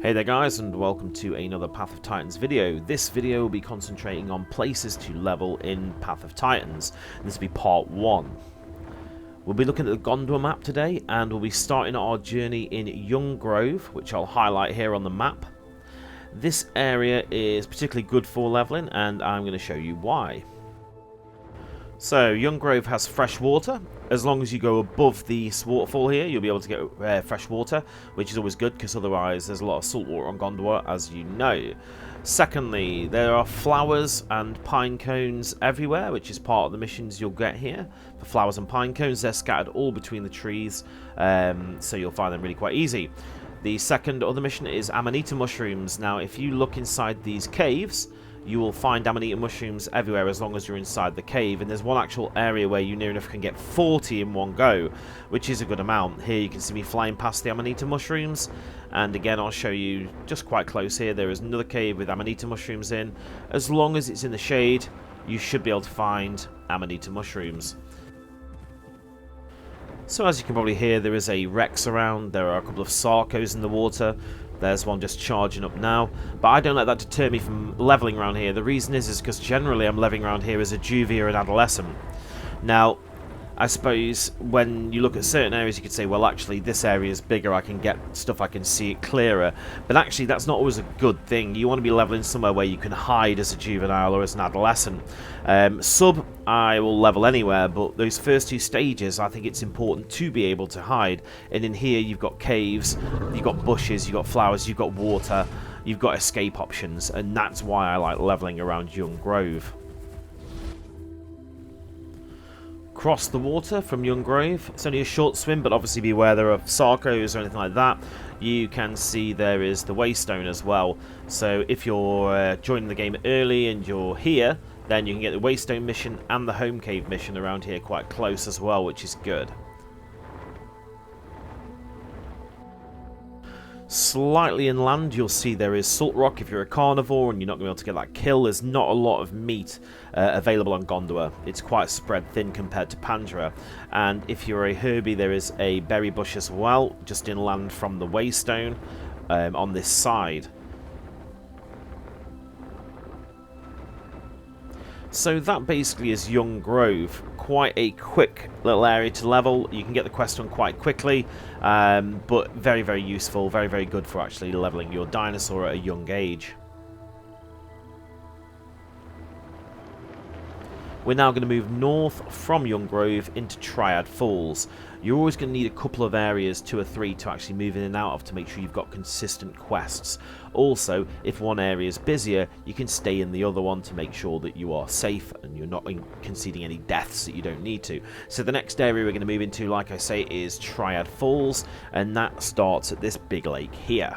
Hey there guys, and welcome to another Path of Titans video. This video will be concentrating on places to level in Path of Titans. This will be part 1. We'll be looking at the Gondwa map today, and we'll be starting our journey in Young Grove, which I'll highlight here on the map. This area is particularly good for leveling, and I'm going to show you why. So, Young Grove has fresh water. As long as you go above this waterfall here, you'll be able to get fresh water, which is always good, because otherwise there's a lot of salt water on Gondwa, as you know. Secondly, there are flowers and pine cones everywhere, which is part of the missions you'll get here. For flowers and pine cones, they're scattered all between the trees, so you'll find them really quite easy. The second other mission is Amanita mushrooms. Now, if you look inside these caves, you will find Amanita mushrooms everywhere as long as you're inside the cave, and there's one actual area where you near enough can get 40 in one go, which is a good amount. Here you can see me flying past the Amanita mushrooms, and again I'll show you just quite close here. There is another cave with Amanita mushrooms in. As long as it's in the shade, you should be able to find Amanita mushrooms. So as you can probably hear, there is a Rex around. There are a couple of Sarcos in the water. There's one just charging up now. But I don't let that deter me from leveling around here. The reason is because generally I'm leveling around here as a juvie or an adolescent. Now, I suppose when you look at certain areas, you could say, well, actually, this area is bigger. I can get stuff, I can see it clearer. But actually, that's not always a good thing. You want to be leveling somewhere where you can hide as a juvenile or as an adolescent. Sub, I will level anywhere, but those first two stages, I think it's important to be able to hide. And in here, you've got caves, you've got bushes, you've got flowers, you've got water, you've got escape options. And that's why I like leveling around Young Grove. Cross the water from Young Grove. It's only a short swim, but obviously beware there are Sarcos or anything like that. You can see there is the Waystone as well. So if you're joining the game early and you're here, then you can get the Waystone mission and the Home Cave mission around here quite close as well, which is good. Slightly inland, you'll see there is Salt Rock. If you're a carnivore and you're not going to be able to get that kill, there's not a lot of meat available on Gondwa. It's quite spread thin compared to Panjura. And if you're a Herbie, there is a berry bush as well, just inland from the Waystone on this side. So that basically is Young Grove. Quite a quick little area to level. You can get the quest done quite quickly, but very, very useful. Very, very good for actually leveling your dinosaur at a young age. We're now going to move north from Young Grove into Triad Falls. You're always going to need a couple of areas, 2 or 3, to actually move in and out of to make sure you've got consistent quests. Also, if one area is busier, you can stay in the other one to make sure that you are safe and you're not conceding any deaths that you don't need to. So the next area we're going to move into, like I say, is Triad Falls, and that starts at this big lake here.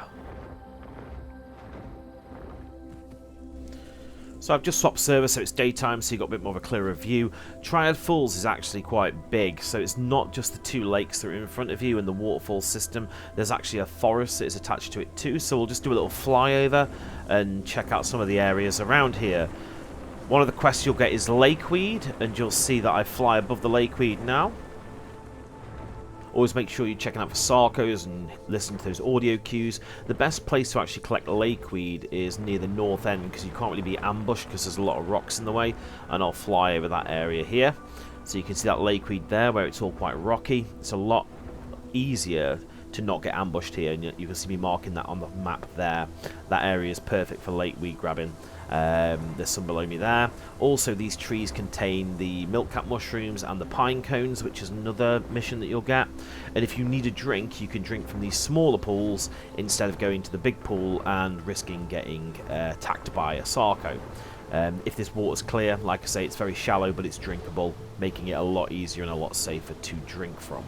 So I've just swapped server, so it's daytime, so you've got a bit more of a clearer view. Triad Falls is actually quite big, so it's not just the 2 lakes that are in front of you and the waterfall system. There's actually a forest that is attached to it too, so we'll just do a little flyover and check out some of the areas around here. One of the quests you'll get is lakeweed, and you'll see that I fly above the lakeweed now. Always make sure you're checking out for Sarcos and listen to those audio cues. The best place to actually collect lakeweed is near the north end, because you can't really be ambushed because there's a lot of rocks in the way. And I'll fly over that area here. So you can see that lakeweed there where it's all quite rocky. It's a lot easier to not get ambushed here, and you can see me marking that on the map there. That area is perfect for lakeweed grabbing. There's some below me there. Also, these trees contain the milk-cap mushrooms and the pine cones, which is another mission that you'll get. And if you need a drink, you can drink from these smaller pools instead of going to the big pool and risking getting attacked by a Sarco. If this water's clear, like I say, it's very shallow, but it's drinkable, making it a lot easier and a lot safer to drink from.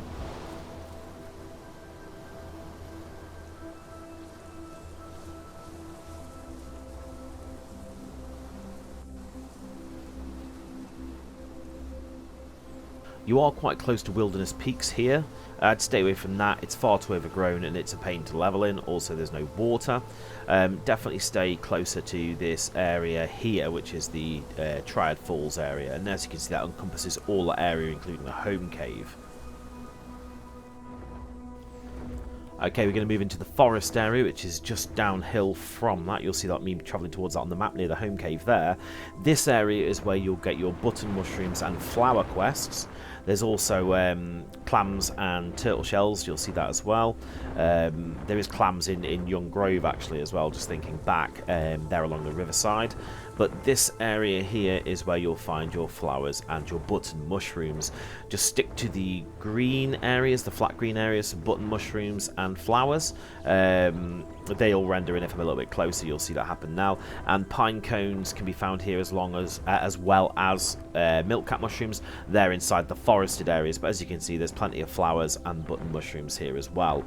You are quite close to Wilderness Peaks here. I'd stay away from that. It's far too overgrown and it's a pain to level in. Also, there's no water. Definitely stay closer to this area here, which is the Triad Falls area. And as you can see, that encompasses all the area, including the home cave. Okay, we're going to move into the forest area, which is just downhill from that. You'll see that me travelling towards that on the map near the home cave there. This area is where you'll get your button mushrooms and flower quests. There's also clams and turtle shells. You'll see that as well. There is clams in Young Grove, actually, as well, just thinking back there along the riverside. But this area here is where you'll find your flowers and your button mushrooms. Just stick to the green areas, the flat green areas, so button mushrooms and flowers. They'll render in if I'm a little bit closer. You'll see that happen now. And pine cones can be found here as well as milk-cap mushrooms. They're inside the forested areas, but as you can see, there's plenty of flowers and button mushrooms here as well.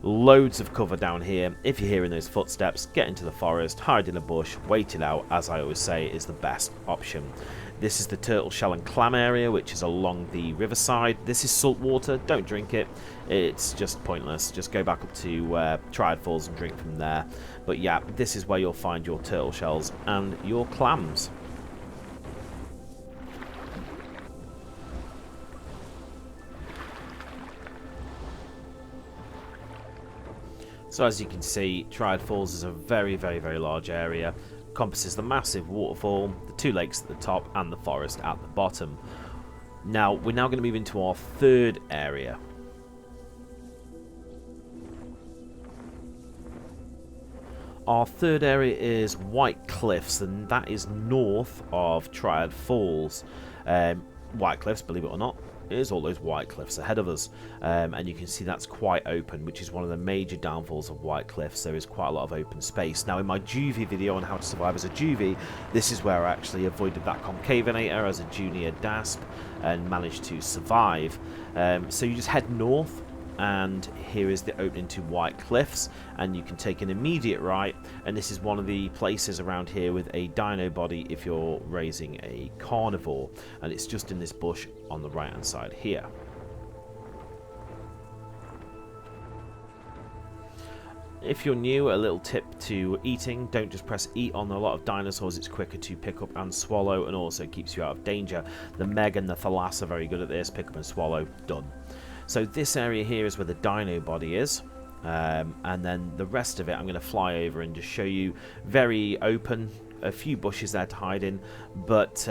Loads of cover down here. If you're hearing those footsteps, get into the forest, hide in a bush, wait it out, as I always say, is the best option. This is the turtle shell and clam area, which is along the riverside. This is salt water. Don't drink it. It's just pointless. Just go back up to Triad Falls and drink from there. But yeah, this is where you'll find your turtle shells and your clams. So as you can see, Triad Falls is a very, very, very large area. Encompasses the massive waterfall, the two lakes at the top, and the forest at the bottom. Now, we're now going to move into our third area. Our third area is White Cliffs, and that is north of Triad Falls. White Cliffs, believe it or not, is all those white cliffs ahead of us, and you can see that's quite open, which is one of the major downfalls of White Cliffs. There is quite a lot of open space. Now, in my juvie video on how to survive as a juvie, this is where I actually avoided that concavinator as a junior DASP and managed to survive. So you just head north, and here is the opening to White Cliffs, and you can take an immediate right, and this is one of the places around here with a dino body if you're raising a carnivore, and it's just in this bush on the right hand side here. If you're new, a little tip to eating: don't just press eat on a lot of dinosaurs. It's quicker to pick up and swallow, and also keeps you out of danger. The Meg and the Thalas are very good at this. Pick up and swallow, done. So this area here is where the dino body is, and then the rest of it I'm going to fly over and just show you. Very open, a few bushes there to hide in, but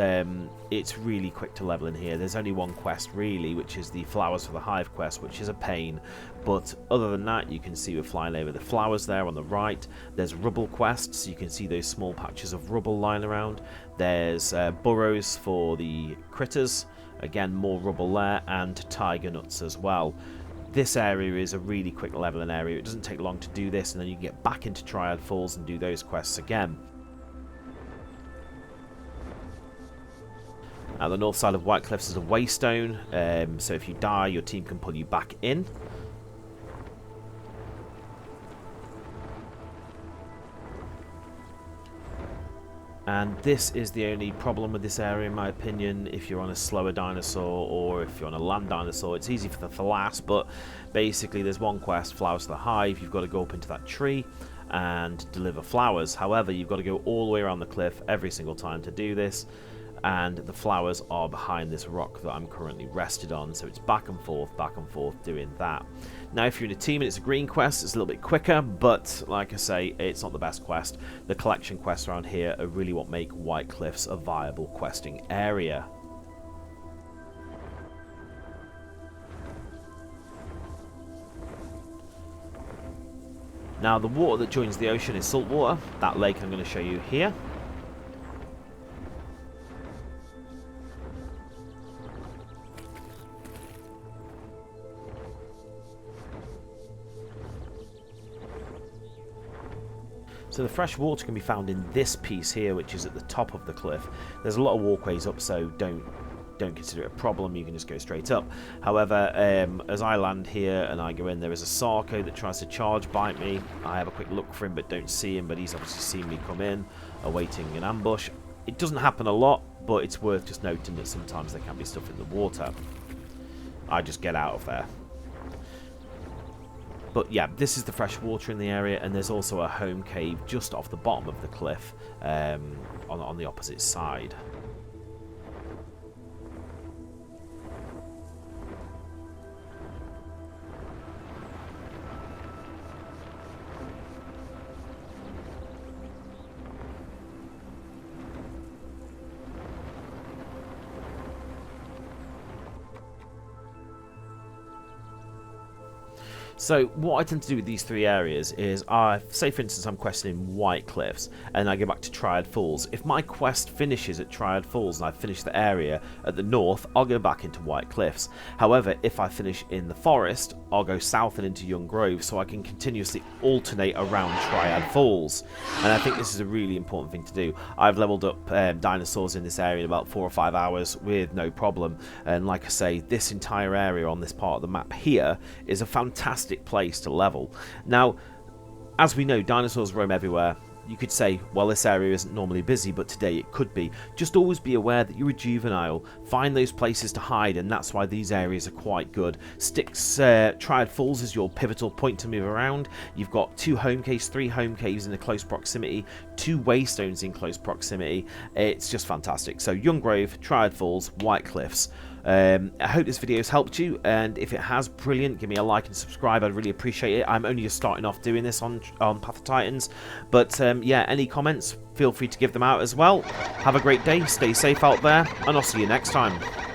it's really quick to level in here. There's only one quest really, which is the Flowers for the Hive quest, which is a pain, but other than that, you can see we're flying over the flowers there on the right. There's rubble quests, you can see those small patches of rubble lying around. There's burrows for the critters. Again, more rubble there, and tiger nuts as well. This area is a really quick leveling area. It doesn't take long to do this, and then you can get back into Triad Falls and do those quests again. At the north side of White Cliffs is a waystone, so if you die, your team can pull you back in. And this is the only problem with this area, in my opinion. If you're on a slower dinosaur or if you're on a land dinosaur, it's easy for the Thalas, but basically there's one quest, Flowers to the Hive. You've got to go up into that tree and deliver flowers. However, you've got to go all the way around the cliff every single time to do this, and the flowers are behind this rock that I'm currently rested on, so it's back and forth doing that. Now, if you're in a team and it's a green quest, it's a little bit quicker, but like I say, it's not the best quest. The collection quests around here are really what make White Cliffs a viable questing area. Now, the water that joins the ocean is salt water. That lake I'm going to show you here. So the fresh water can be found in this piece here, which is at the top of the cliff. There's a lot of walkways up, so don't consider it a problem. You can just go straight up. However, as I land here and I go in, there is a Sarco that tries to charge bite me. I have a quick look for him but don't see him, but he's obviously seen me come in, awaiting an ambush. It doesn't happen a lot, but it's worth just noting that sometimes there can be stuff in the water. I just get out of there. But yeah, this is the fresh water in the area, and there's also a home cave just off the bottom of the cliff on the opposite side. So what I tend to do with these three areas is, say for instance I'm questing White Cliffs and I go back to Triad Falls. If my quest finishes at Triad Falls and I finish the area at the north, I'll go back into White Cliffs. However, if I finish in the forest, I'll go south and into Young Grove, so I can continuously alternate around Triad Falls. And I think this is a really important thing to do. I've leveled up dinosaurs in this area in about 4 or 5 hours with no problem. And like I say, this entire area on this part of the map here is a fantastic place to level. Now, as we know, dinosaurs roam everywhere. You could say, well, this area isn't normally busy, but today it could be. Just always be aware that you're a juvenile. Find those places to hide, and that's why these areas are quite good. Triad Falls is your pivotal point to move around. You've got 2 home caves, 3 home caves in a close proximity, 2 waystones in close proximity. It's just fantastic. So Young Grove, Triad Falls, White Cliffs. I hope this video has helped you, and if it has, brilliant. Give me a like and subscribe. I'd really appreciate it. I'm only just starting off doing this on Path of Titans, but yeah, any comments, feel free to give them out as well. Have a great day, stay safe out there, and I'll see you next time.